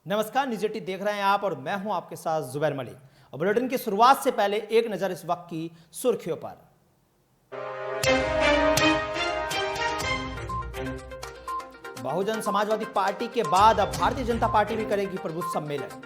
नमस्कार, न्यूज़ 18 देख रहे हैं आप और मैं हूं आपके साथ जुबैर मलिक। और बुलेटिन की शुरुआत से पहले एक नजर इस वक्त की सुर्खियों पर। बहुजन समाजवादी पार्टी के बाद अब भारतीय जनता पार्टी भी करेगी प्रबुद्ध सम्मेलन।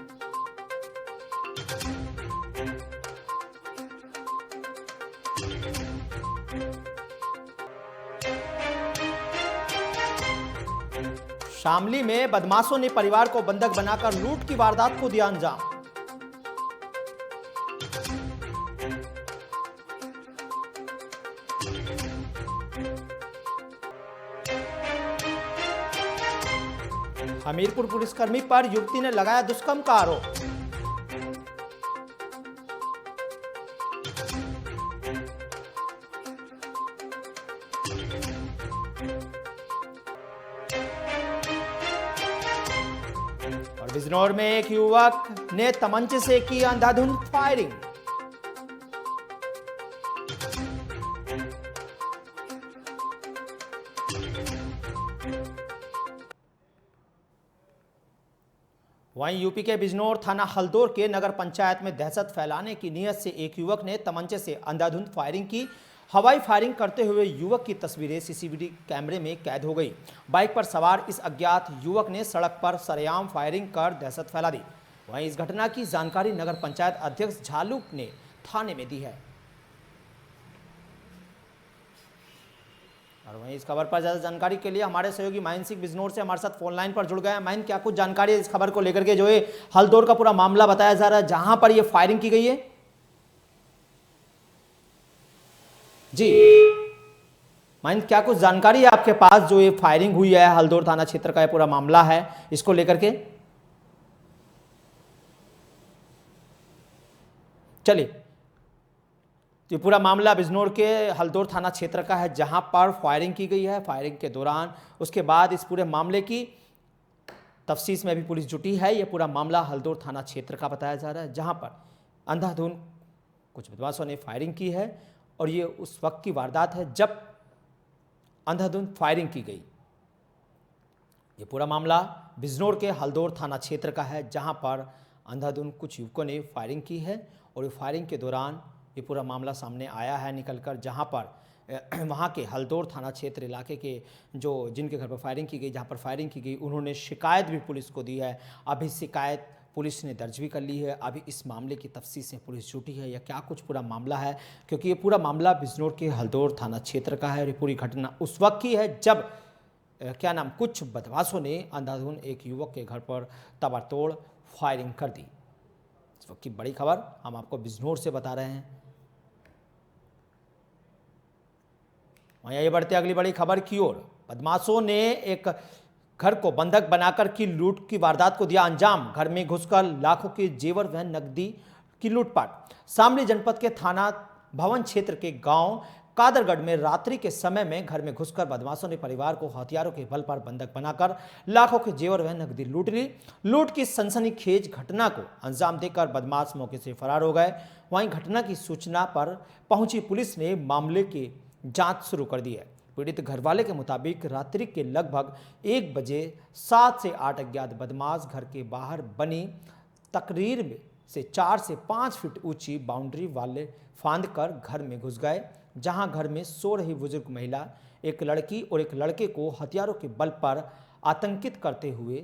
शामली में बदमाशों ने परिवार को बंधक बनाकर लूट की वारदात को दिया अंजाम। हमीरपुर पुलिसकर्मी पर युवती ने लगाया दुष्कर्म का आरोप। और बिजनौर में एक युवक ने तमंचे से की अंधाधुंध फायरिंग। वहीं यूपी के बिजनौर थाना हल्दौर के नगर पंचायत में दहशत फैलाने की नीयत से एक युवक ने तमंचे से अंधाधुंध फायरिंग की। हवाई फायरिंग करते हुए युवक की तस्वीरें सीसीटीवी कैमरे में कैद हो गई। बाइक पर सवार इस अज्ञात युवक ने सड़क पर सरेआम फायरिंग कर दहशत फैला दी। वहीं इस घटना की जानकारी नगर पंचायत अध्यक्ष झालू ने थाने में दी है। और वहीं इस खबर पर ज्यादा जानकारी के लिए हमारे सहयोगी माहिन सिंह बिजनौर से हमारे साथ फोन लाइन पर जुड़ गए हैं। माहिन, क्या कुछ जानकारी है इस खबर को लेकर के, जो है हल्दौर का पूरा मामला बताया जा रहा है जहां पर यह फायरिंग की गई है? जी माहिन, क्या कुछ जानकारी है आपके पास जो ये फायरिंग हुई है हल्दौर थाना क्षेत्र का ये पूरा मामला है इसको लेकर के? चलिए, ये पूरा मामला बिजनौर के हल्दौर थाना क्षेत्र का है जहां पर फायरिंग की गई है। फायरिंग के दौरान उसके बाद इस पूरे मामले की तफ्तीश में भी पुलिस जुटी है। यह पूरा मामला हल्दौर थाना क्षेत्र का बताया जा रहा है जहां पर अंधाधुंध कुछ बदमाशों ने फायरिंग की है। और ये उस वक्त की वारदात है जब अंधाधुंध फायरिंग की गई। ये पूरा मामला बिजनौर के हल्दौर थाना क्षेत्र का है जहां पर अंधाधुंध कुछ युवकों ने फायरिंग की है। और ये फायरिंग के दौरान ये पूरा मामला सामने आया है निकलकर, जहां पर वहां के हल्दौर थाना क्षेत्र इलाके के जो जिनके घर पर फायरिंग की गई, जहां पर फायरिंग की गई, उन्होंने शिकायत भी पुलिस को दी है। अभी शिकायत पुलिस ने दर्ज भी कर ली है। अभी इस मामले की तफ्तीश में पुलिस जुटी है या क्या कुछ पूरा मामला है, क्योंकि ये पूरा मामला बिजनौर के हल्दौर थाना क्षेत्र का है। और ये पूरी घटना उस वक्त की है जब कुछ बदमाशों ने अंधाधुंध एक युवक के घर पर ताबड़तोड़ फायरिंग कर दी। इस वक्त की बड़ी खबर हम आपको बिजनौर से बता रहे हैं। वहीं आइए बढ़ते अगली बड़ी खबर की ओर। बदमाशों ने एक घर को बंधक बनाकर की लूट की वारदात को दिया अंजाम। घर में घुसकर लाखों के जेवर व नकदी की लूटपाट। शामली जनपद के थाना भवन क्षेत्र के गांव कादरगढ़ में रात्रि के समय में घर में घुसकर बदमाशों ने परिवार को हथियारों के बल पर बंधक बनाकर लाखों के जेवर व नकदी लूट ली। लूट की सनसनीखेज घटना को अंजाम देकर बदमाश मौके से फरार हो गए। वहीं घटना की सूचना पर पहुंची पुलिस ने मामले की जांच शुरू कर दी है। पीड़ित घरवाले के मुताबिक रात्रि के लगभग 1 बजे 7 से 8 अज्ञात बदमाश घर के बाहर बनी तकरीर में से 4 से 5 फीट ऊंची बाउंड्री वाले फांद कर घर में घुस गए, जहां घर में सो रही बुजुर्ग महिला, एक लड़की और एक लड़के को हथियारों के बल पर आतंकित करते हुए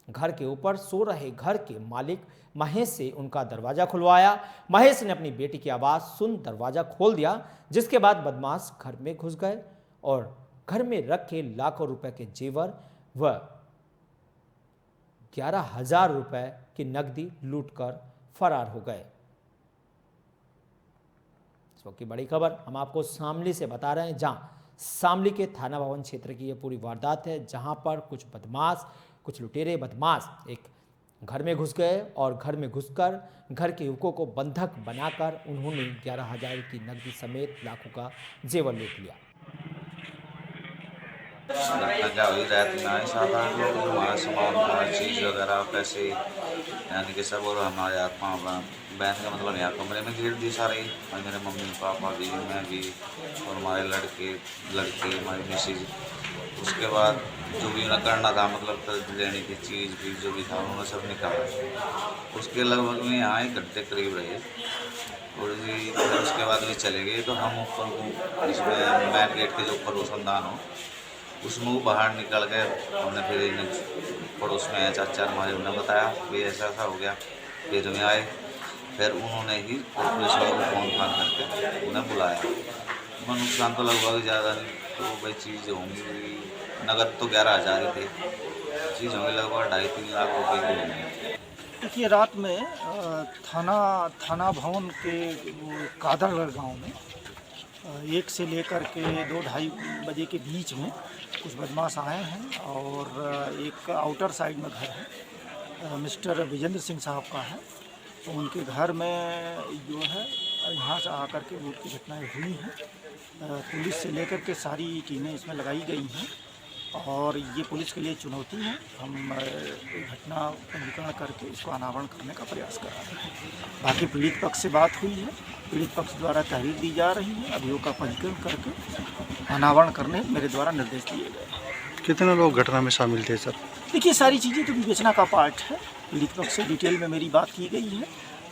घर के ऊपर सो रहे घर के मालिक महेश से उनका दरवाजा खुलवाया। महेश ने अपनी बेटी की आवाज़ सुन दरवाजा खोल दिया, जिसके बाद बदमाश घर में घुस गए और घर में रखे लाखों रुपए के जेवर व 11,000 रुपए की नकदी लूटकर फरार हो गए। इस वक्त की बड़ी खबर हम आपको शामली से बता रहे हैं, जहां शामली के थाना भवन क्षेत्र की यह पूरी वारदात है, जहां पर कुछ लुटेरे बदमाश एक घर में घुस गए और घर में घुसकर घर के युवकों को बंधक बनाकर उन्होंने 11,000 की नकदी समेत लाखों का जेवर लूट लिया। क्या हुई रात में आए 7-8 लोग, हमारा सामान हमारा चीज़ वगैरह पैसे यानी कि सब, और हमारे हाथ पाँव बहन का मतलब यहाँ कमरे में घेर दी सारे, और मेरे मम्मी पापा भी, मैं भी और हमारे लड़के लड़की हमारी मिसेज उसके बाद जो भी उन्हें करना था, मतलब लेने की चीज़ भी जो भी था उन्होंने सब निकाला। उसके लगभग में यहाँ 1 घंटे करीब रहे और जी फिर उसके बाद भी चले गए। तो हम ऊपर को इसमें मेन गेट के जो ऊपर रोशनदान हो उसमें वो बाहर निकल गए। हमने फिर इन्हें पड़ोस में आए चाचा हमारे, उन्हें बताया कि ऐसा ऐसा हो गया। फिर में आए, फिर उन्होंने ही पुलिस वालों को फ़ोन करके उन्हें बुलाया। उनका नुकसान तो लगभग ज़्यादा नहीं, तो भाई चीज़ होंगी, नगद तो 11,000 ही थे, चीज़ होंगी लगभग 2.5-3 लाख रुपए की होंगी। देखिए रात में थाना भवन के वो कादरगढ़ गांव में 1 से लेकर के 2-2:30 बजे के बीच में कुछ बदमाश आए हैं और एक आउटर साइड में घर है, मिस्टर विजेंद्र सिंह साहब का है। तो उनके घर में जो है यहाँ से आकर के लूट की घटनाएं हुई हैं। पुलिस से लेकर के सारी टीमें इसमें लगाई गई हैं और ये पुलिस के लिए चुनौती है। हम घटना पंजीकरण करके इसको अनावरण करने का प्रयास कर रहे हैं। बाकी पीड़ित पक्ष से बात हुई है, पीड़ित पक्ष द्वारा तहरीर दी जा रही है, अभियोग का पंजीकरण करके अनावरण करने मेरे द्वारा निर्देश दिए गए हैं। कितने लोग घटना में शामिल थे सर? देखिए सारी चीज़ें तो विवेचना का पार्ट है। पीड़ित पक्ष से डिटेल में मेरी बात की गई है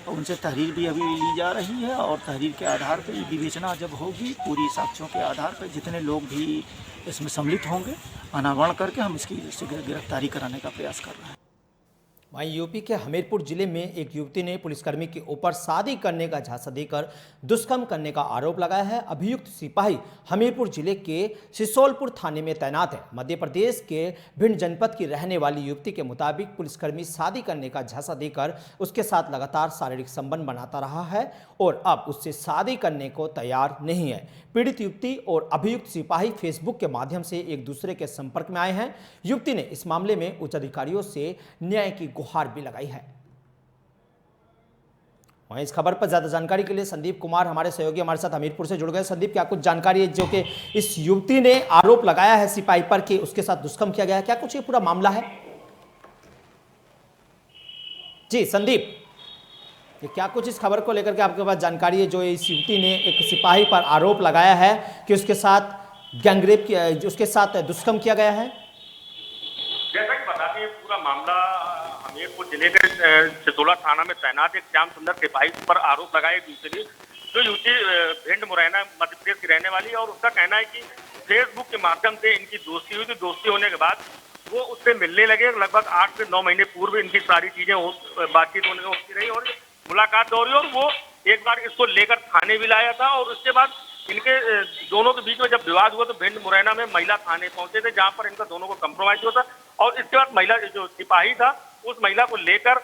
और उनसे तहरीर भी अभी ली जा रही है और तहरीर के आधार पर विवेचना जब होगी पूरी साक्ष्यों के आधार पर जितने लोग भी इसमें सम्मिलित होंगे अनावरण करके हम इसकी शीघ्र गिरफ्तारी कराने का प्रयास कर रहे हैं। वहीं यूपी के हमीरपुर जिले में एक युवती ने पुलिसकर्मी के ऊपर शादी करने का झांसा देकर दुष्कर्म करने का आरोप लगाया है। अभियुक्त सिपाही हमीरपुर जिले के सिसोलपुर थाने में तैनात है। मध्य प्रदेश के भिंड जनपद की रहने वाली युवती के मुताबिक पुलिसकर्मी शादी करने का झांसा देकर उसके साथ लगातार शारीरिक संबंध बनाता रहा है और अब उससे शादी करने को तैयार नहीं है। पीड़ित युवती और अभियुक्त सिपाही फेसबुक के माध्यम से एक दूसरे के संपर्क में आए हैं। युवती ने इस मामले में उच्च अधिकारियों से न्याय की गुहार भी लगाई है। वहीं इस खबर पर ज्यादा जानकारी के लिए संदीप कुमार हमारे सहयोगी हमारे साथ हमीरपुर से जुड़ गए। संदीप, क्या कुछ जानकारी है जो कि इस युवती ने आरोप लगाया है सिपाही पर कि उसके साथ दुष्कर्म किया गया है, क्या कुछ ये पूरा मामला है? जी संदीप, ये क्या कुछ इस खबर को लेकर के आपके पास जानकारी है जो इस युवती ने एक सिपाही पर आरोप लगाया है कि उसके साथ गैंगरेप किया, उसके साथ दुष्कर्म किया गया है? जैसा कि बताते हैं पूरा मामला हमीरपुर जिले के सिसोला थाना में तैनात एक श्याम सुंदर सिपाही पर आरोप लगाए दूसरी जो युवती भिंड मुरैना मध्य प्रदेश की रहने वाली है और उसका कहना है कि फेसबुक के माध्यम से इनकी दोस्ती हुई थी। दोस्ती होने के बाद वो उससे मिलने लगे। लगभग 8 से 9 महीने पूर्व इनकी सारी चीजें बातचीत होती रही और मुलाकात हो रही और वो एक बार इसको लेकर थाने भी लाया था और उसके बाद इनके दोनों के बीच में जब विवाद हुआ तो भिंड मुरैना में महिला थाने पहुंचे थे जहां पर इनका दोनों को कंप्रोमाइज हुआ था और इसके बाद महिला जो सिपाही था उस महिला को लेकर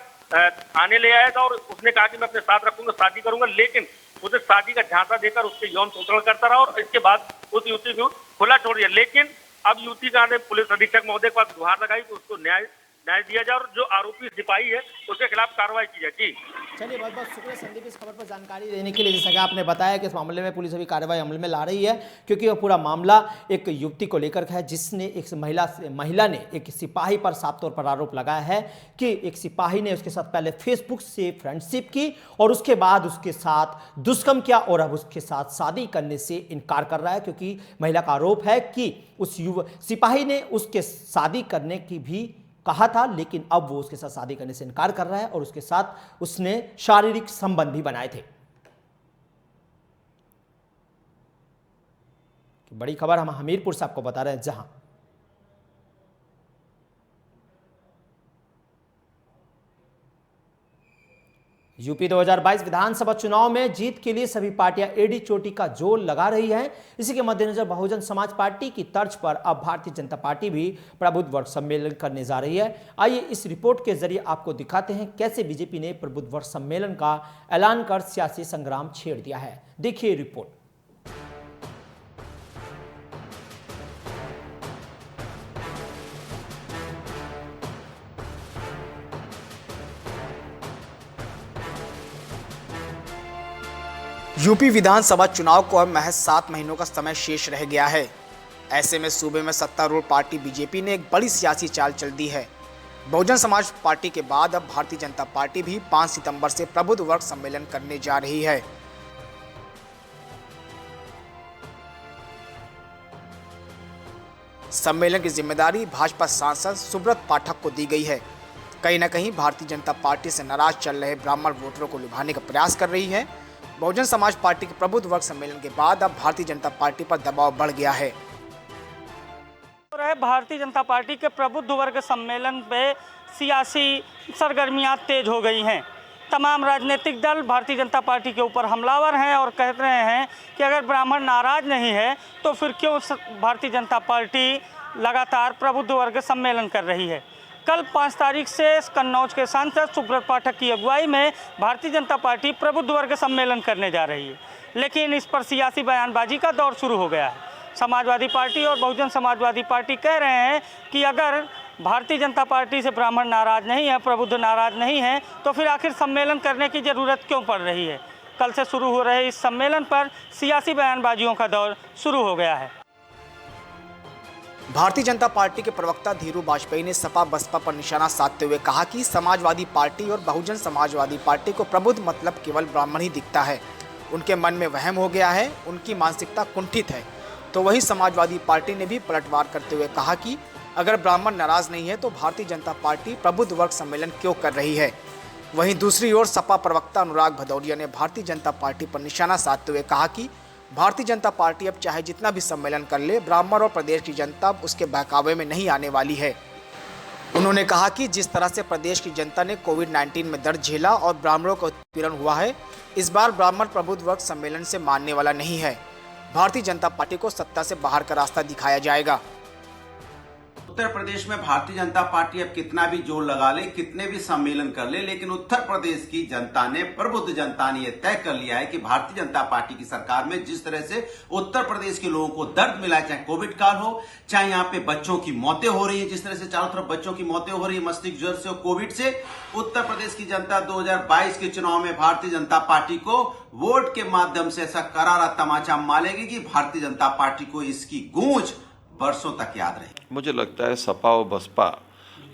थाने ले आया था और उसने कहा कि मैं अपने साथ रखूंगा, शादी करूंगा, लेकिन उसे शादी का झांसा देकर उसके यौन शोषण करता रहा और इसके बाद उस युवती को खुला छोड़ दिया। लेकिन अब युवती का ने पुलिस अधीक्षक महोदय के पास गुहार लगाई कि उसको न्याय दिया जाए और जो आरोपी सिपाही है उसके खिलाफ कार्रवाई की जाए। जी चलिए, बहुत बहुत शुक्रिया संदीप इस खबर पर जानकारी देने के लिए। जैसा कि आपने बताया कि इस मामले में पुलिस अभी कार्रवाई अमल में ला रही है क्योंकि यह पूरा मामला एक युवती को लेकर है जिसने एक महिला ने एक सिपाही पर साफ तौर पर आरोप लगाया है कि एक सिपाही ने उसके साथ पहले फेसबुक से फ्रेंडशिप की और उसके बाद उसके साथ दुष्कर्म किया और अब उसके साथ शादी करने से इनकार कर रहा है क्योंकि महिला का आरोप है कि उस सिपाही ने उसके शादी करने की भी कहा था लेकिन अब वो उसके साथ शादी करने से इनकार कर रहा है और उसके साथ उसने शारीरिक संबंध भी बनाए थे। बड़ी खबर हम हमीरपुर से आपको बता रहे हैं जहां यूपी 2022 विधानसभा चुनाव में जीत के लिए सभी पार्टियां एडी चोटी का जोर लगा रही हैं। इसी के मद्देनजर बहुजन समाज पार्टी की तर्ज पर अब भारतीय जनता पार्टी भी प्रबुद्ध वर्ग सम्मेलन करने जा रही है। आइए इस रिपोर्ट के जरिए आपको दिखाते हैं कैसे बीजेपी ने प्रबुद्ध वर्ग सम्मेलन का ऐलान कर सियासी संग्राम छेड़ दिया है। देखिए रिपोर्ट। यूपी विधानसभा चुनाव को अब महज 7 महीनों का समय शेष रह गया है। ऐसे में सूबे में सत्तारूढ़ पार्टी बीजेपी ने एक बड़ी सियासी चाल चल दी है। बहुजन समाज पार्टी के बाद अब भारतीय जनता पार्टी भी 5 सितंबर से प्रबुद्ध वर्ग सम्मेलन करने जा रही है। सम्मेलन की जिम्मेदारी भाजपा सांसद सुब्रत पाठक को दी गई है। कहीं न कहीं भारतीय जनता पार्टी से नाराज चल रहे ब्राह्मण वोटरों को लुभाने का प्रयास कर रही है। बहुजन समाज पार्टी के प्रबुद्ध वर्ग सम्मेलन के बाद अब भारतीय जनता पार्टी पर दबाव बढ़ गया है। भारतीय जनता पार्टी के प्रबुद्ध वर्ग सम्मेलन पे सियासी सरगर्मियां तेज हो गई हैं। तमाम राजनीतिक दल भारतीय जनता पार्टी के ऊपर हमलावर हैं और कह रहे हैं कि अगर ब्राह्मण नाराज नहीं है तो फिर क्यों भारतीय जनता पार्टी लगातार प्रबुद्ध वर्ग सम्मेलन कर रही है। कल 5 तारीख से कन्नौज के सांसद सुब्रत पाठक की अगुवाई में भारतीय जनता पार्टी प्रबुद्ध वर्ग सम्मेलन करने जा रही है, लेकिन इस पर सियासी बयानबाजी का दौर शुरू हो गया है। समाजवादी पार्टी और बहुजन समाजवादी पार्टी कह रहे हैं कि अगर भारतीय जनता पार्टी से ब्राह्मण नाराज नहीं है, प्रबुद्ध नाराज नहीं है, तो फिर आखिर सम्मेलन करने की ज़रूरत क्यों पड़ रही है। कल से शुरू हो रहे इस सम्मेलन पर सियासी बयानबाजियों का दौर शुरू हो गया है। भारतीय जनता पार्टी के प्रवक्ता धीरू वाजपेयी ने सपा बसपा पर निशाना साधते हुए कहा कि समाजवादी पार्टी और बहुजन समाजवादी पार्टी को प्रबुद्ध मतलब केवल ब्राह्मण ही दिखता है। उनके मन में वहम हो गया है, उनकी मानसिकता कुंठित है। तो वही समाजवादी पार्टी ने भी पलटवार करते हुए कहा कि अगर ब्राह्मण नाराज नहीं है तो भारतीय जनता पार्टी प्रबुद्ध वर्ग सम्मेलन क्यों कर रही है। वहीं दूसरी ओर सपा प्रवक्ता अनुराग भदौरिया ने भारतीय जनता पार्टी पर निशाना साधते हुए कहा कि भारतीय जनता पार्टी अब चाहे जितना भी सम्मेलन कर ले, ब्राह्मण और प्रदेश की जनता उसके बहकावे में नहीं आने वाली है। उन्होंने कहा कि जिस तरह से प्रदेश की जनता ने कोविड-19 में दर्द झेला और ब्राह्मणों का उत्पीड़न हुआ है, इस बार ब्राह्मण प्रबुद्ध वर्ग सम्मेलन से मानने वाला नहीं है। भारतीय जनता पार्टी को सत्ता से बाहर का रास्ता दिखाया जाएगा। उत्तर प्रदेश में भारतीय जनता पार्टी अब कितना भी जोर लगा ले, कितने भी सम्मेलन कर ले, लेकिन उत्तर प्रदेश की जनता ने, प्रबुद्ध जनता ने यह तय कर लिया है कि भारतीय जनता पार्टी की सरकार में जिस तरह से उत्तर प्रदेश के लोगों को दर्द मिला है, चाहे कोविड काल हो, चाहे यहाँ पे बच्चों की मौतें हो रही है, जिस तरह से चारों तरफ बच्चों की मौतें हो रही है मस्तिष्क ज्वर से और कोविड से, उत्तर प्रदेश की जनता 2022 के चुनाव में भारतीय जनता पार्टी को वोट के माध्यम से ऐसा करारा तमाचा मारेगी कि भारतीय जनता पार्टी को इसकी गूंज वर्षों तक याद रहे। मुझे लगता है सपा और बसपा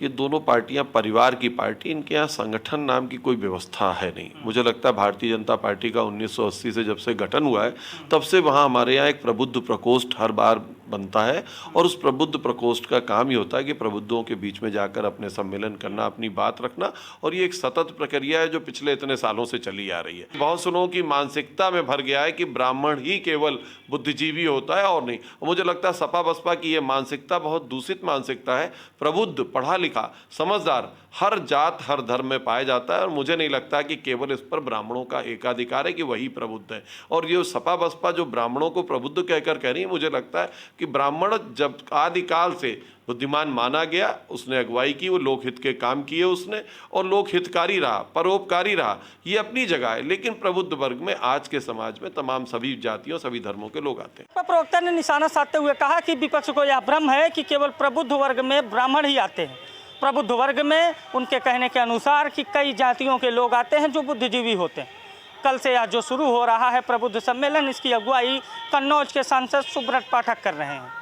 ये दोनों पार्टियां परिवार की पार्टी, इनके यहाँ संगठन नाम की कोई व्यवस्था है नहीं। मुझे लगता है भारतीय जनता पार्टी का 1980 से जब से गठन हुआ है तब से वहाँ हमारे यहाँ एक प्रबुद्ध प्रकोष्ठ हर बार बनता है और उस प्रबुद्ध प्रकोष्ठ का काम ही होता है कि प्रबुद्धों के बीच में जाकर अपने सम्मेलन करना, अपनी बात रखना, और ये एक सतत प्रक्रिया है जो पिछले इतने सालों से चली आ रही है। बहुत से लोगों की मानसिकता में भर गया है कि ब्राह्मण ही केवल बुद्धिजीवी होता है और नहीं। मुझे लगता है सपा बसपा की ये मानसिकता बहुत दूषित मानसिकता है। प्रबुद्ध, पढ़ा लिखा, समझदार हर जात हर धर्म में पाया जाता है और मुझे नहीं लगता कि केवल इस पर ब्राह्मणों का एकाधिकार है कि वही प्रबुद्ध है। और ये सपा बसपा जो ब्राह्मणों को प्रबुद्ध कहकर कह रही है, मुझे लगता है कि ब्राह्मण जब आदिकाल से बुद्धिमान माना गया, उसने अगुवाई की, वो लोकहित के काम किए उसने, और लोकहितकारी रहा, परोपकारी रहा, ये अपनी जगह है। लेकिन प्रबुद्ध वर्ग में आज के समाज में तमाम सभी जातियों सभी धर्मों के लोग आते हैं। प्रवक्ता ने निशाना साधते हुए कहा कि विपक्ष को यह भ्रम है कि केवल प्रबुद्ध वर्ग में ब्राह्मण ही आते हैं। प्रबुद्ध वर्ग में उनके कहने के अनुसार कि कई जातियों के लोग आते हैं जो बुद्धिजीवी होते हैं। कल से आज जो शुरू हो रहा है प्रबुद्ध सम्मेलन, इसकी अगुवाई कन्नौज के सांसद सुब्रत पाठक कर रहे हैं।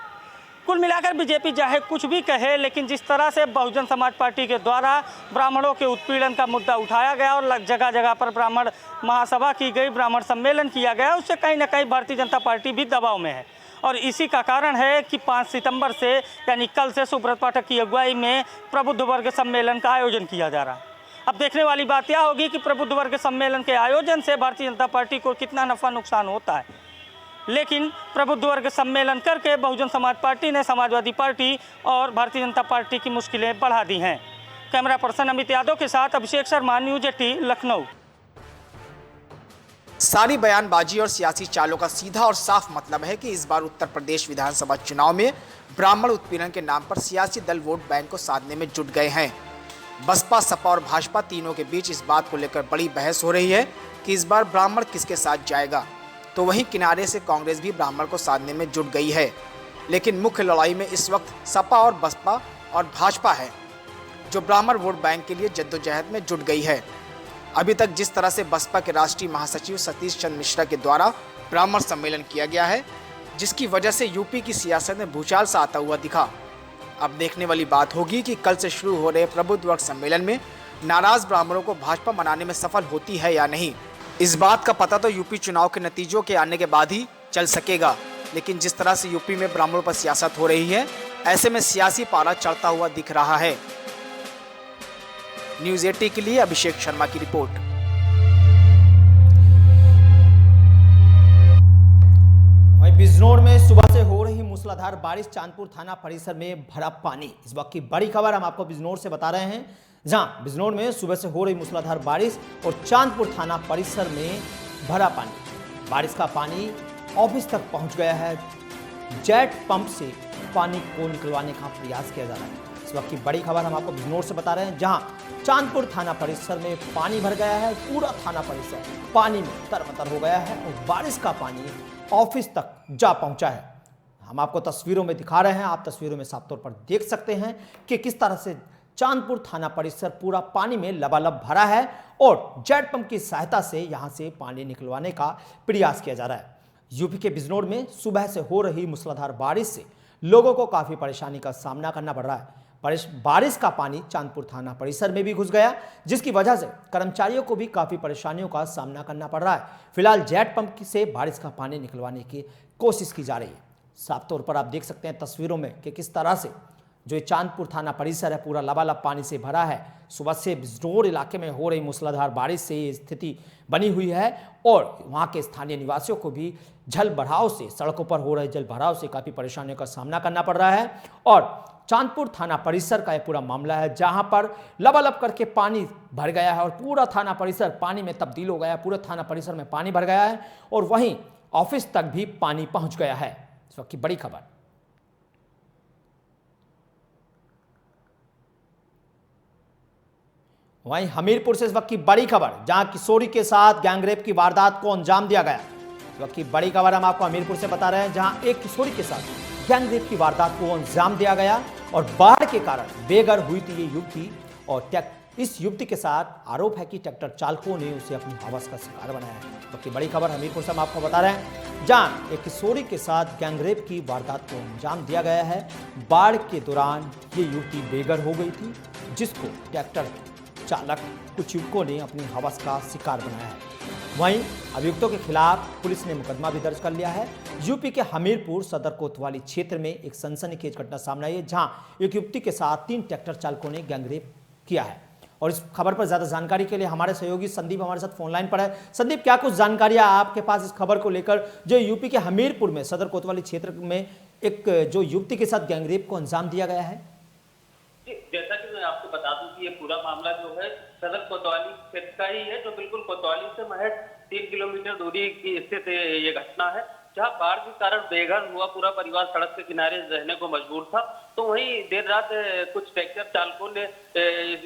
कुल मिलाकर बीजेपी चाहे कुछ भी कहे, लेकिन जिस तरह से बहुजन समाज पार्टी के द्वारा ब्राह्मणों के उत्पीड़न का मुद्दा उठाया गया और जगह जगह पर ब्राह्मण महासभा की गई, ब्राह्मण सम्मेलन किया गया, उससे कहीं ना कहीं भारतीय जनता पार्टी भी दबाव में है। और इसी का कारण है कि 5 सितंबर से यानी कल से सुब्रत पाठक की अगुवाई में प्रबुद्ध वर्ग सम्मेलन का आयोजन किया जा रहा है। अब देखने वाली बात यह होगी कि प्रबुद्ध वर्ग सम्मेलन के आयोजन से भारतीय जनता पार्टी को कितना नफा नुकसान होता है। लेकिन प्रबुद्ध वर्ग सम्मेलन करके बहुजन समाज पार्टी ने समाजवादी पार्टी और भारतीय जनता पार्टी की मुश्किलें बढ़ा दी हैं। कैमरा पर्सन अमित यादव के साथ अभिषेक शर्मा, न्यूज़ 18 लखनऊ। सारी बयानबाजी और सियासी चालों का सीधा और साफ मतलब है कि इस बार उत्तर प्रदेश विधानसभा चुनाव में ब्राह्मण उत्पीड़न के नाम पर सियासी दल वोट बैंक को साधने में जुट गए हैं। बसपा, सपा और भाजपा तीनों के बीच इस बात को लेकर बड़ी बहस हो रही है कि इस बार ब्राह्मण किसके साथ जाएगा। तो वहीं किनारे से कांग्रेस भी ब्राह्मण को साधने में जुट गई है। लेकिन मुख्य लड़ाई में इस वक्त सपा और बसपा और भाजपा है, जो ब्राह्मण वोट बैंक के लिए जद्दोजहद में जुट गई है। अभी तक जिस तरह से बसपा के राष्ट्रीय महासचिव सतीश चंद्र मिश्रा के द्वारा ब्राह्मण सम्मेलन किया गया है, जिसकी वजह से यूपी की सियासत में भूचाल सा आता हुआ दिखा। अब देखने वाली बात होगी कि कल से शुरू हो रहे प्रबुद्ध वर्ग सम्मेलन में नाराज ब्राह्मणों को भाजपा मनाने में सफल होती है या नहीं। इस बात का पता तो यूपी चुनाव के नतीजों के आने के बाद ही चल सकेगा। लेकिन जिस तरह से यूपी में ब्राह्मणों पर सियासत हो रही है, ऐसे में सियासी पारा चढ़ता हुआ दिख रहा है। न्यूज़ 80 के लिए अभिषेक शर्मा की रिपोर्ट। वहीं बिजनौर में सुबह से हो रही मूसलाधार बारिश, चांदपुर थाना परिसर में भरा पानी। इस वक्त की बड़ी खबर हम आपको बिजनौर से बता रहे हैं, जहां बिजनौर में सुबह से हो रही मूसलाधार बारिश और चांदपुर थाना परिसर में भरा पानी। बारिश का पानी ऑफिस तक पहुंच गया है। जेट पंप से पानी को निकलवाने का प्रयास किया जा रहा है। इस वक्त की बड़ी खबर हम आपको बिजनौर से बता रहे हैं, जहां चांदपुर थाना परिसर में पानी भर गया है। पूरा थाना परिसर पानी में तरबतर हो गया है और बारिश का पानी ऑफिस तक जा पहुंचा है। हम आपको तस्वीरों में दिखा रहे हैं, आप तस्वीरों में साफ तौर पर देख सकते हैं कि किस तरह से चांदपुर थाना परिसर पूरा पानी में लबालब भरा है और जेट पंप की सहायता से यहां से पानी निकलवाने का प्रयास किया जा रहा है। यूपी के बिजनौर में सुबह से हो रही मूसलाधार बारिश से लोगों को काफी परेशानी का सामना करना पड़ रहा है। बारिश का पानी चांदपुर थाना परिसर में भी घुस गया, जिसकी वजह से कर्मचारियों को भी काफी परेशानियों का सामना करना पड़ रहा है। फिलहाल जेट पंप से बारिश का पानी निकलवाने की कोशिश की जा रही है। साफ तौर पर आप देख सकते हैं तस्वीरों में कि किस तरह से जो ये चांदपुर थाना परिसर है पूरा लबालब पानी से भरा है। सुबह से बिजनौर इलाके में हो रही मूसलाधार बारिश से ये स्थिति बनी हुई है और वहाँ के स्थानीय निवासियों को भी जल भराव से, सड़कों पर हो रहे जल भराव से काफ़ी परेशानियों का सामना करना पड़ रहा है। और चांदपुर थाना परिसर का यह पूरा मामला है, जहां पर लबालब करके पानी भर गया है और पूरा थाना परिसर पानी में तब्दील हो गया है। पूरे थाना परिसर में पानी भर गया है और वहीं ऑफिस तक भी पानी पहुंच गया है। इस वक्त की बड़ी खबर। वहीं हमीरपुर से इस वक्त की बड़ी खबर, जहां किशोरी के साथ गैंगरेप की वारदात को अंजाम दिया गया। इस वक्त की बड़ी खबर हम आपको हमीरपुर से बता रहे हैं, जहां एक किशोरी के साथ गैंगरेप की वारदात को अंजाम दिया गया और बाढ़ के कारण बेघर हुई थी ये युवती। और इस युवती के साथ आरोप है कि ट्रैक्टर चालकों ने उसे अपनी हवस का शिकार बनाया है। तो बड़ी खबर हमीरपुर से हम आपको बता रहे हैं, जहां एक किशोरी के साथ गैंगरेप की वारदात को अंजाम दिया गया है। बाढ़ के दौरान ये युवती बेघर हो गई थी, जिसको ट्रैक्टर चालक कुछ युवकों ने अपनी हवस का शिकार बनाया है। वहीं अभियुक्तों के खिलाफ पुलिस ने मुकदमा भी दर्ज कर लिया है। यूपी के हमीरपुर सदर कोतवाली क्षेत्र में एक सनसनीखेज घटना सामने आई है, जहां एक युवती के साथ 3 ट्रैक्टर चालकों ने गैंगरेप किया है। और इस खबर पर ज्यादा जानकारी के लिए हमारे सहयोगी संदीप हमारे साथ फोन लाइन पर है। संदीप, क्या कुछ जानकारियां आपके पास इस खबर को लेकर, जो यूपी के हमीरपुर में सदर कोतवाली क्षेत्र में एक जो युवती के साथ गैंगरेप को अंजाम दिया गया है? जैसा कि मैं आपको बता दूं कि ये पूरा मामला जो है सदर कोतवाली क्षेत्र का ही है, जो बिल्कुल कोतवाली से महज 3 किलोमीटर दूरी की स्थित ये घटना है, जहां बाढ़ के कारण बेघर हुआ पूरा परिवार सड़क के किनारे रहने को मजबूर था। तो वहीं देर रात कुछ ट्रैक्टर चालकों ने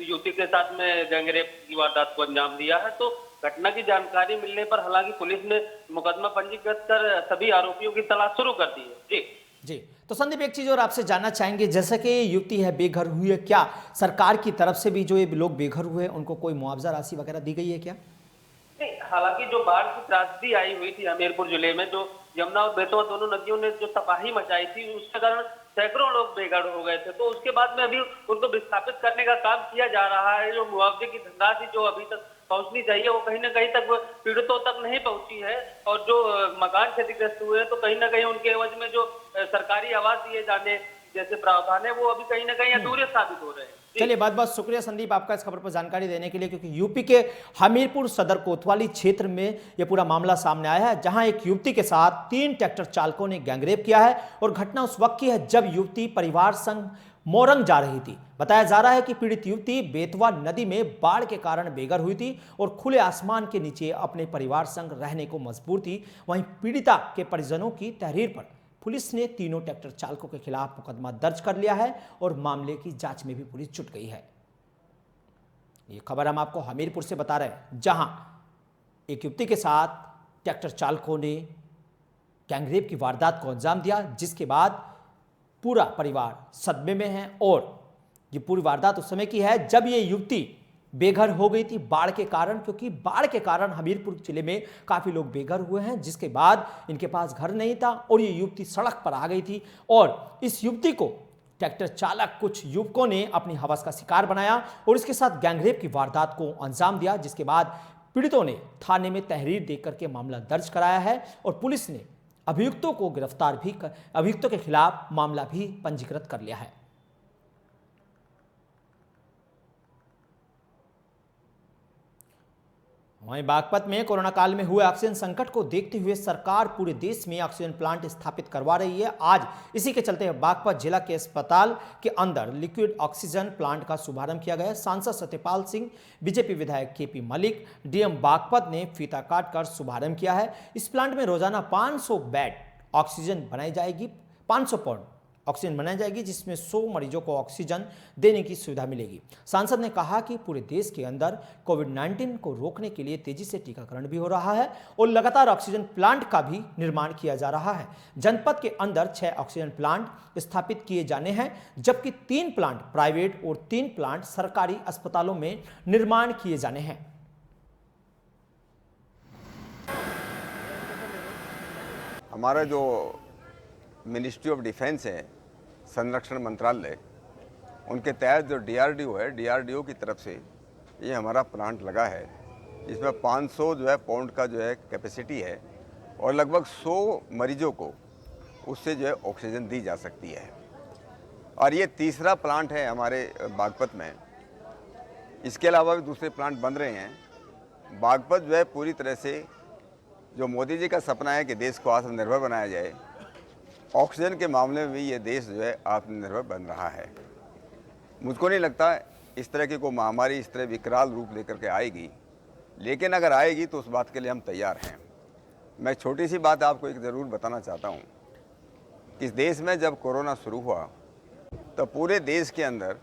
युवती के साथ में गैंगरेप की वारदात को अंजाम दिया है। तो घटना की जानकारी मिलने पर हालांकि पुलिस ने मुकदमा पंजीकृत कर सभी आरोपियों की तलाश शुरू कर दी है। जी, तो संदीप एक चीज और आपसे जानना चाहेंगे, जैसे कि युवती है बेघर हुई है, क्या सरकार की तरफ से भी जो ये लोग बेघर हुए हैं उनको कोई मुआवजा राशि वगैरह दी गई है क्या? नहीं, हालांकि जो बाढ़ की त्रासदी आई हुई थी हमीरपुर जिले में, जो यमुना और बेतवा दोनों नदियों ने जो तबाही मचाई थी, उसके कारण सैकड़ों लोग बेघर हो गए थे। तो उसके बाद में अभी उनको विस्थापित करने का काम किया जा रहा है। जो मुआवजे की धनराशि जो अभी तक पहुंचनी चाहिए वो कहीं ना कहीं तक पीड़ितों तक नहीं पहुंची है। और जो मकान क्षतिग्रस्त हुए तो कहीं ना कहीं उनके एवज में जो सरकारी आवास दिए जाने जैसे प्रावधान है वो अभी कहीं ना कहीं अधूरे साबित हो रहे हैं। चलिए, बहुत बहुत शुक्रिया संदीप आपका इस खबर पर जानकारी देने के लिए, क्योंकि यूपी के हमीरपुर सदर कोतवाली क्षेत्र में यह पूरा मामला सामने आया है, जहां एक युवती के साथ 3 ट्रैक्टर चालकों ने गैंगरेप किया है। और घटना उस वक्त की है जब युवती परिवार संग मोरंग जा रही थी। बताया जा रहा है कि पीड़ित युवती बेतवा नदी में बाढ़ के कारण बेघर हुई थी और खुले आसमान के नीचे अपने परिवार संग रहने को मजबूर थी। वहीं पीड़िता के परिजनों की तहरीर पर पुलिस ने तीनों ट्रैक्टर चालकों के खिलाफ मुकदमा दर्ज कर लिया है और मामले की जांच में भी पुलिस जुट गई है। ये खबर हम आपको हमीरपुर से बता रहे हैं, जहां एक युवती के साथ ट्रैक्टर चालकों ने गैंगरेप की वारदात को अंजाम दिया, जिसके बाद पूरा परिवार सदमे में है। और ये पूरी वारदात उस समय की है जब ये युवती बेघर हो गई थी बाढ़ के कारण, क्योंकि बाढ़ के कारण हमीरपुर जिले में काफी लोग बेघर हुए हैं, जिसके बाद इनके पास घर नहीं था और ये युवती सड़क पर आ गई थी। और इस युवती को ट्रैक्टर चालक कुछ युवकों ने अपनी हवस का शिकार बनाया और इसके साथ गैंगरेप की वारदात को अंजाम दिया, जिसके बाद पीड़ितों ने थाने में तहरीर देकर के मामला दर्ज कराया है और पुलिस ने अभियुक्तों के खिलाफ मामला भी पंजीकृत कर लिया है। वहीं बागपत में कोरोना काल में हुए ऑक्सीजन संकट को देखते हुए सरकार पूरे देश में ऑक्सीजन प्लांट स्थापित करवा रही है। आज इसी के चलते बागपत जिला के अस्पताल के अंदर लिक्विड ऑक्सीजन प्लांट का शुभारंभ किया गया। सांसद सत्यपाल सिंह, बीजेपी विधायक केपी मलिक, डीएम बागपत ने फीता काटकर शुभारंभ किया है। इस प्लांट में रोजाना 500 बेड ऑक्सीजन बनाई जाएगी, 500 पाउंड ऑक्सीजन बनाई जाएगी, जिसमें 100 मरीजों को ऑक्सीजन देने की सुविधा मिलेगी। सांसद ने कहा कि पूरे देश के अंदर कोविड-19 को रोकने के लिए तेजी से टीकाकरण भी हो रहा है और लगातार ऑक्सीजन प्लांट का भी निर्माण किया जा रहा है। जनपद के अंदर 6 ऑक्सीजन प्लांट स्थापित किए जाने हैं, जबकि 3 प्लांट प्राइवेट और 3 प्लांट सरकारी अस्पतालों में निर्माण किए जाने हैं। हमारा जो मिनिस्ट्री ऑफ डिफेंस है, संरक्षण मंत्रालय, उनके तहत जो डीआरडीओ है, डीआरडीओ की तरफ से ये हमारा प्लांट लगा है, जिसमें 500 जो है पाउंड का जो है कैपेसिटी है और लगभग 100 मरीजों को उससे जो है ऑक्सीजन दी जा सकती है। और ये तीसरा प्लांट है हमारे बागपत में। इसके अलावा भी दूसरे प्लांट बन रहे हैं। बागपत जो है पूरी तरह से जो मोदी जी का सपना है कि देश को आत्मनिर्भर बनाया जाए, ऑक्सीजन के मामले में भी ये देश जो है आत्मनिर्भर बन रहा है। मुझको नहीं लगता इस तरह की कोई महामारी इस तरह विकराल रूप लेकर के आएगी, लेकिन अगर आएगी तो उस बात के लिए हम तैयार हैं। मैं छोटी सी बात आपको एक ज़रूर बताना चाहता हूँ कि इस देश में जब कोरोना शुरू हुआ तो पूरे देश के अंदर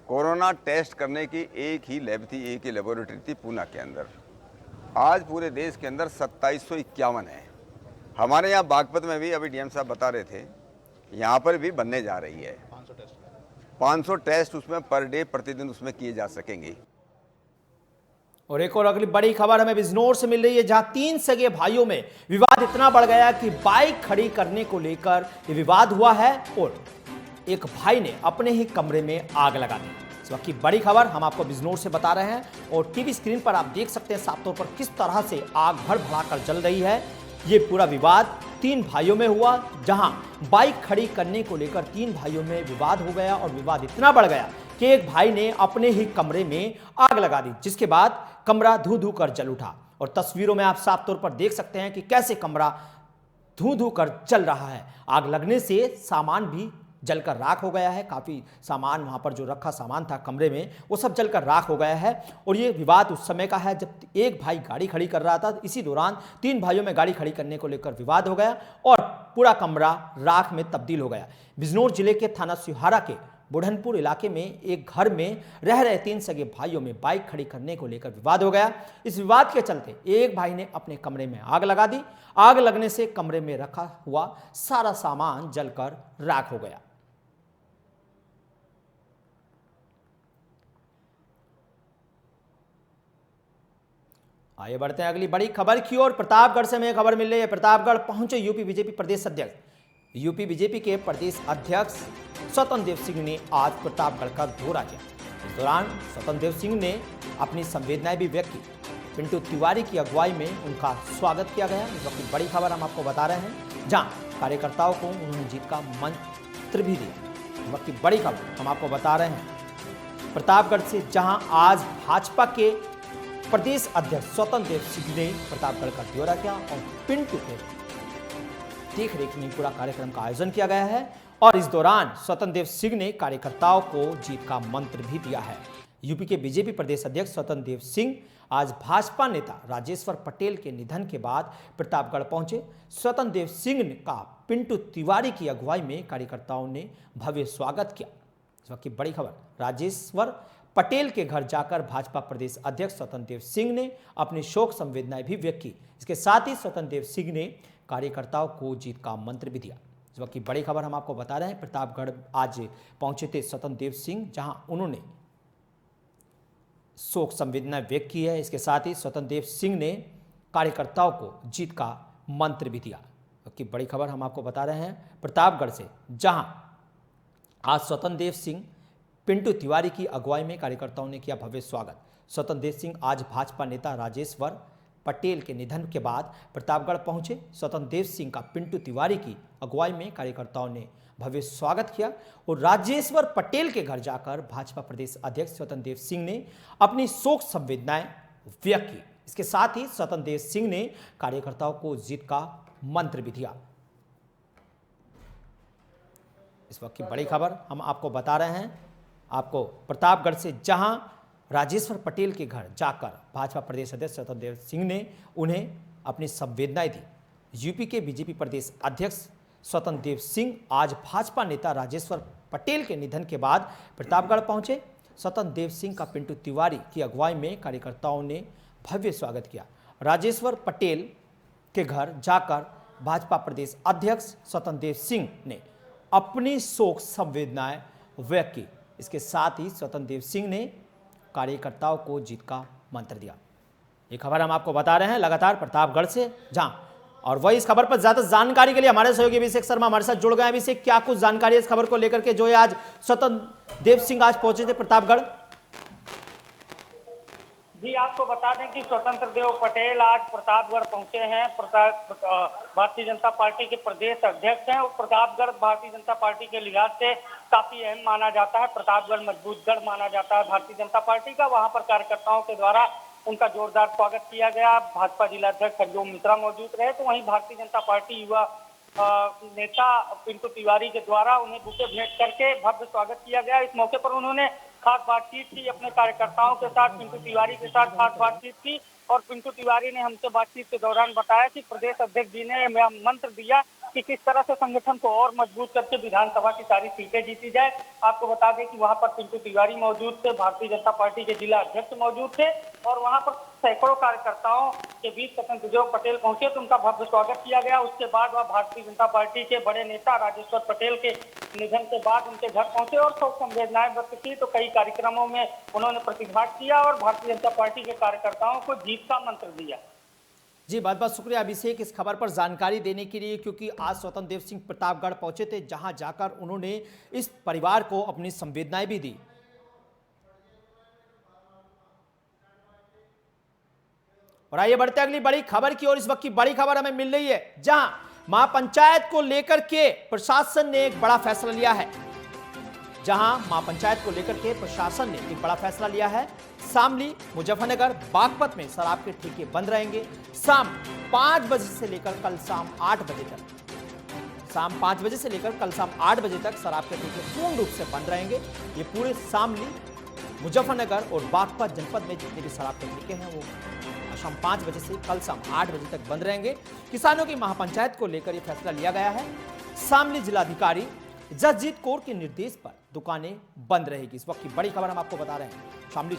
कोरोना टेस्ट करने की एक ही लैब थी, एक ही लेबोरेटरी थी पूना के अंदर। आज पूरे देश के अंदर 2751 है। हमारे यहाँ बागपत में भी अभी डीएम साहब बता रहे थे, यहाँ पर भी बनने जा रही है 500 टेस्ट उसमें पर डे प्रतिदिन उसमें किए जा सकेंगे। और एक और अगली बड़ी खबर हमें बिजनौर से मिल रही है, जहां 3 सगे भाइयों में विवाद इतना बढ़ गया कि बाइक खड़ी करने को लेकर ये विवाद हुआ है और एक भाई ने अपने ही कमरे में आग लगा दी। इस वक्त की बड़ी खबर हम आपको बिजनौर से बता रहे हैं और टीवी स्क्रीन पर आप देख सकते हैं साफ तौर पर किस तरह से आग भड़भड़ाकर जल रही है। ये पूरा विवाद 3 भाइयों में हुआ, जहां बाइक खड़ी करने को लेकर 3 भाइयों में विवाद हो गया और विवाद इतना बढ़ गया कि एक भाई ने अपने ही कमरे में आग लगा दी, जिसके बाद कमरा धू धू कर जल उठा। और तस्वीरों में आप साफ तौर पर देख सकते हैं कि कैसे कमरा धू धू कर जल रहा है। आग लगने से सामान भी जलकर राख हो गया है। काफ़ी सामान, वहाँ पर जो रखा सामान था कमरे में, वो सब जलकर राख हो गया है। और ये विवाद उस समय का है जब एक भाई गाड़ी खड़ी कर रहा था। इसी दौरान 3 भाइयों में गाड़ी खड़ी करने को लेकर विवाद हो गया और पूरा कमरा राख में तब्दील हो गया। बिजनौर जिले के थाना सिहारा के बुढ़नपुर इलाके में एक घर में रह रहे 3 सगे भाइयों में बाइक खड़ी करने को लेकर विवाद हो गया। इस विवाद के चलते एक भाई ने अपने कमरे में आग लगा दी। आग लगने से कमरे में रखा हुआ सारा सामान जलकर राख हो गया। आइए बढ़ते हैं अगली बड़ी खबर की ओर। प्रतापगढ़ से हमें खबर मिल रही है। प्रतापगढ़ पहुंचे यूपी बीजेपी प्रदेश अध्यक्ष। यूपी बीजेपी के प्रदेश अध्यक्ष स्वतंत्र देव सिंह ने आज प्रतापगढ़ का दौरा किया। इस दौरान स्वतंत्र देव सिंह ने अपनी संवेदनाएं भी व्यक्त की। पिंटू तिवारी की अगुवाई में उनका स्वागत किया गया। इस वक्त की बड़ी खबर हम आपको बता रहे हैं, जहां कार्यकर्ताओं को उन्होंने जीत का मंत्र भी दिया। इस वक्त की बड़ी खबर हम आपको बता रहे हैं प्रतापगढ़ से, जहां आज भाजपा के प्रदेश अध्यक्ष स्वतंत्र देव सिंह ने प्रतापगढ़ का दौरा किया और पिंटू के देख रेख में पूरा कार्यक्रम का आयोजन किया गया है। और इस दौरान स्वतंत्र देव सिंह ने कार्यकर्ताओं को जीत का मंत्र भी दिया है। यूपी के बीजेपी प्रदेश अध्यक्ष स्वतंत्र देव सिंह आज भाजपा नेता राजेश्वर पटेल के निधन के बाद प्रतापगढ़ पहुंचे। स्वतंत्र देव सिंह का पिंटू तिवारी की अगुवाई में कार्यकर्ताओं ने भव्य स्वागत किया। इस वक्त की बड़ी खबर, राजेश्वर पटेल के घर जाकर भाजपा प्रदेश अध्यक्ष स्वतंत्र देव सिंह ने अपनी शोक संवेदनाएं भी व्यक्त की। इसके साथ ही स्वतंत्र देव सिंह ने कार्यकर्ताओं को जीत का मंत्र भी दिया। इस वक्त की बड़ी खबर हम आपको बता रहे हैं, प्रतापगढ़ आज पहुंचे थे स्वतंत्र देव सिंह, जहां उन्होंने शोक संवेदनाएं व्यक्त की है। इसके साथ ही स्वतंत्र देव सिंह ने कार्यकर्ताओं को जीत का मंत्र भी दिया। की बड़ी खबर हम आपको बता रहे हैं प्रतापगढ़ से, जहां आज स्वतंत्र देव सिंह पिंटू तिवारी की अगुवाई में कार्यकर्ताओं ने किया भव्य स्वागत। स्वतंत्र देव सिंह आज भाजपा नेता राजेश्वर पटेल के निधन के बाद प्रतापगढ़ पहुंचे स्वतंत्र देव सिंह का पिंटू तिवारी की अगुवाई में कार्यकर्ताओं ने भव्य स्वागत किया और राजेश्वर पटेल के घर जाकर भाजपा प्रदेश अध्यक्ष स्वतंत्र देव सिंह ने अपनी शोक संवेदनाएं व्यक्त की। इसके साथ ही स्वतंत्र देव सिंह ने कार्यकर्ताओं को जीत का मंत्र भी दिया। इस वक्त की बड़ी खबर हम आपको बता रहे हैं, आपको प्रतापगढ़ से, जहां राजेश्वर पटेल के घर जाकर भाजपा प्रदेश अध्यक्ष स्वतंत्र देव सिंह ने उन्हें अपनी संवेदनाएं दी। यूपी के बीजेपी प्रदेश अध्यक्ष स्वतंत्र देव सिंह आज भाजपा नेता राजेश्वर पटेल के निधन के बाद प्रतापगढ़ पहुंचे। स्वतंत्र देव सिंह का पिंटू तिवारी की अगुवाई में कार्यकर्ताओं ने भव्य स्वागत किया। राजेश्वर पटेल के घर जाकर भाजपा प्रदेश अध्यक्ष स्वतंत्र देव सिंह ने अपनी शोक संवेदनाएं व्यक्त की। इसके साथ ही स्वतंत्र देव सिंह ने कार्यकर्ताओं को जीत का मंत्र दिया। ये खबर हम आपको बता रहे हैं लगातार प्रतापगढ़ से, जहां और वही इस खबर पर ज्यादा जानकारी के लिए हमारे सहयोगी अभिषेक शर्मा हमारे साथ जुड़ गए। अभिषेक, क्या कुछ जानकारी है इस खबर को लेकर के जो है आज स्वतंत्र देव सिंह आज पहुंचे थे प्रतापगढ़? जी, आपको बता दें कि स्वतंत्र देव पटेल आज प्रतापगढ़ पहुंचे हैं। भारतीय जनता पार्टी के प्रदेश अध्यक्ष हैं और प्रतापगढ़ भारतीय जनता पार्टी के लिहाज से काफी अहम माना जाता है। प्रतापगढ़ मजबूत गढ़ माना जाता है भारतीय जनता पार्टी का। वहां पर कार्यकर्ताओं के द्वारा उनका जोरदार स्वागत किया गया। भाजपा जिलाध्यक्ष हरिओम मिश्रा मौजूद रहे, तो वहीं भारतीय जनता पार्टी युवा नेता पिंटू तिवारी के द्वारा उन्हें बुके भेंट करके भव्य स्वागत किया गया। इस मौके पर उन्होंने खास बातचीत की अपने कार्यकर्ताओं के साथ, पिंटू तिवारी के साथ खास बातचीत की और पिंटू तिवारी ने हमसे बातचीत के दौरान बताया कि प्रदेश अध्यक्ष जी ने मंत्र दिया कि किस तरह से संगठन को और मजबूत करके विधानसभा की सारी सीटें जीती जाए। आपको बता दें कि वहां पर पिंटू तिवारी मौजूद थे, भारतीय जनता पार्टी के जिला अध्यक्ष मौजूद थे और वहां पर सैकड़ों कार्यकर्ताओं के बीच स्वतंत्र देव पटेल पहुंचे तो उनका भव्य स्वागत किया गया। उसके बाद वह भारतीय जनता पार्टी के बड़े नेता राजेश्वर पटेल के निधन के बाद उनके घर पहुंचे और शोक संवेदनाएं व्यक्त की। तो कई कार्यक्रमों में उन्होंने प्रतिभाग किया और भारतीय जनता पार्टी के कार्यकर्ताओं को जीत का मंत्र दिया। जी, बहुत बहुत शुक्रिया अभिषेक इस खबर पर जानकारी देने के लिए, क्योंकि आज स्वतंत्र देव सिंह प्रतापगढ़ पहुंचे थे, जहां जाकर उन्होंने इस परिवार को अपनी संवेदनाएं भी दी। और आइए बढ़ते अगली बड़ी खबर की ओर। इस वक्त की बड़ी खबर हमें मिल रही है, जहां महापंचायत को लेकर के प्रशासन ने एक बड़ा फैसला लिया है। महापंचायत को लेकर के प्रशासन ने एक बड़ा फैसला लिया है। शामली, मुजफ्फरनगर, बागपत में शराब के ठेके बंद रहेंगे। शाम 5 बजे से लेकर कल शाम 8 बजे तक शाम 5 बजे से लेकर कल शाम 8 बजे तक शराब के ठेके पूर्ण रूप से बंद रहेंगे। ये पूरे शामली, मुजफ्फरनगर और बागपत जनपद में जितने भी शराब के ठेके हैं वो शाम 5 बजे से कल शाम 8 बजे तक बंद रहेंगे। किसानों की महापंचायत को लेकर यह फैसला लिया गया है। शामली जिलाधिकारी जसजीत कौर के निर्देश पर दुकानें बंद रहेगी। इस वक्त की बड़ी खबर हम आपको बता रहे हैं। शामली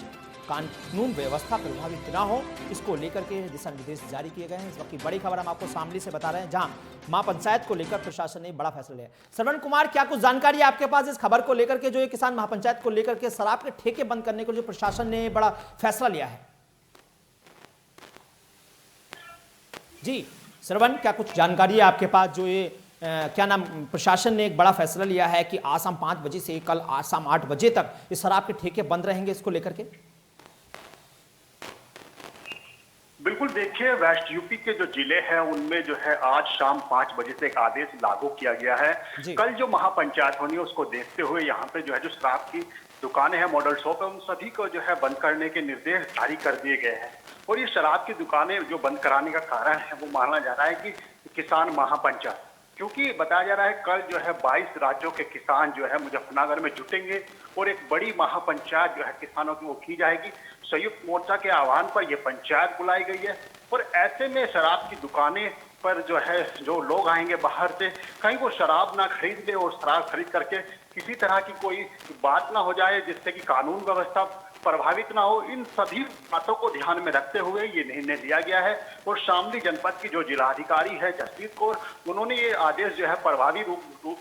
कानून व्यवस्था प्रभावित न हो, इसको लेकर के दिशा निर्देश जारी किए गए हैं। इस वक्त की बड़ी खबर हम आपको शामली से बता रहे हैं, जहां महापंचायत को लेकर प्रशासन ने बड़ा फैसला लिया। श्रवण कुमार, क्या कुछ जानकारी है आपके पास इस खबर को लेकर के, जो ये किसान महापंचायत को लेकर के शराब के ठेके बंद करने को जो प्रशासन ने बड़ा फैसला लिया है? जी श्रवण, क्या कुछ जानकारी है आपके पास, जो ये प्रशासन ने एक बड़ा फैसला लिया है कि आज शाम 5 बजे से कल आज शाम 8 बजे तक इस शराब के ठेके बंद रहेंगे, इसको लेकर के? बिल्कुल, देखिए वेस्ट यूपी के जो जिले हैं उनमें जो है आज शाम 5 बजे से एक आदेश लागू किया गया है। कल जो महापंचायत होनी है उसको देखते हुए यहाँ पे जो है जो शराब की दुकानें हैं, मॉडल शॉप है, उन सभी को जो है बंद करने के निर्देश जारी कर दिए गए हैं। और ये शराब की दुकानें जो बंद कराने का कारण है वो माना जा रहा है कि किसान महापंचायत, क्योंकि बताया जा रहा है कल जो है 22 राज्यों के किसान जो है मुजफ्फरनगर में जुटेंगे और एक बड़ी महापंचायत जो है किसानों की वो की जाएगी। संयुक्त मोर्चा के आह्वान पर यह पंचायत बुलाई गई है और ऐसे में शराब की दुकानें पर जो है जो लोग आएंगे बाहर से, कहीं वो शराब ना खरीद ले और शराब खरीद करके किसी तरह की कोई बात ना हो जाए जिससे कि कानून व्यवस्था प्रभावित ना हो। इन सभी बातों को ध्यान में रखते हुए ये निर्णय लिया गया है। और शामली जनपद की जो जिलाधिकारी है जसजीत कौर, उन्होंने ये आदेश जो है प्रभावी रूप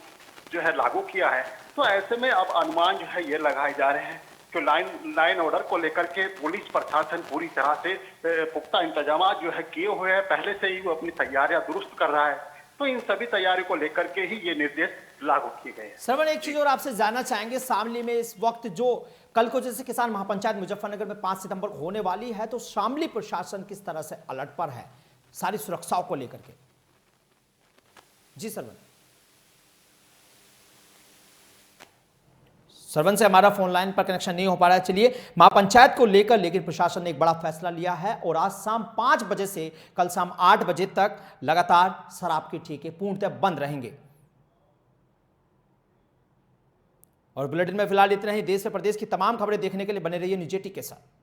जो है लागू किया है। तो ऐसे में अब अनुमान जो है ये लगाए जा रहे हैं कि लाइन ऑर्डर को लेकर के पुलिस प्रशासन पूरी तरह से पुख्ता इंतजाम जो है किए हुए हैं, पहले से ही वो अपनी तैयारियां दुरुस्त कर रहा है। तो इन सभी तैयारियों को लेकर के ही ये निर्देश लागू किए गए हैं। श्रवण, एक चीज और आपसे जानना चाहेंगे, शामली में इस वक्त जो कल को जैसे किसान महापंचायत मुजफ्फरनगर में 5 सितंबर को होने वाली है, तो शामली प्रशासन किस तरह से अलर्ट पर है सारी सुरक्षाओं को लेकर के? जी सरवन से हमारा फोन लाइन पर कनेक्शन नहीं हो पा रहा है। चलिए, महापंचायत को लेकर लेकिन प्रशासन ने एक बड़ा फैसला लिया है और आज शाम 5 बजे से कल शाम 8 बजे तक लगातार शराब के ठेके पूर्णतः बंद रहेंगे। और बुलेटिन में फिलहाल इतना ही। देश व प्रदेश की तमाम खबरें देखने के लिए बने रहिए न्यूज 18 के साथ।